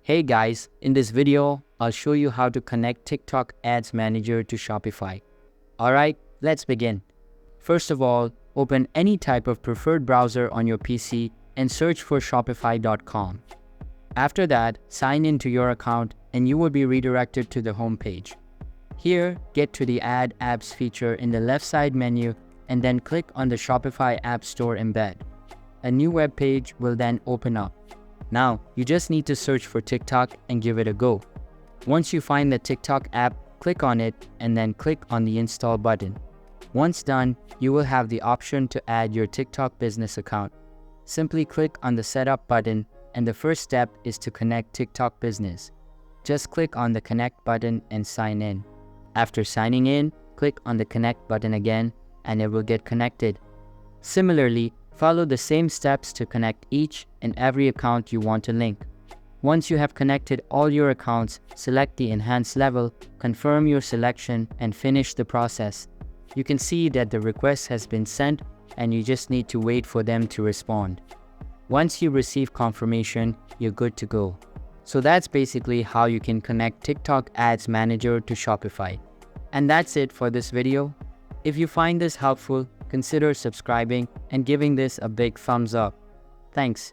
Hey guys, in this video, I'll show you how to connect TikTok Ads Manager to Shopify. Alright, let's begin. First of all, open any type of preferred browser on your PC and search for shopify.com. After that, sign in to your account and you will be redirected to the home page. Here, get to the Add Apps feature in the left side menu and then click on the Shopify App Store embed. A new web page will then open up. Now, you just need to search for TikTok and give it a go. Once you find the TikTok app, click on it and then click on the install button. Once done, you will have the option to add your TikTok business account. Simply click on the setup button and the first step is to connect TikTok business. Just click on the connect button and sign in. After signing in, click on the connect button again and it will get connected. Similarly, follow the same steps to connect each and every account you want to link. Once you have connected all your accounts, select the enhanced level, confirm your selection, and finish the process. You can see that the request has been sent and you just need to wait for them to respond. Once you receive confirmation, you're good to go. So that's basically how you can connect TikTok Ads Manager to Shopify. And that's it for this video. If you find this helpful, consider subscribing and giving this a big thumbs up. Thanks.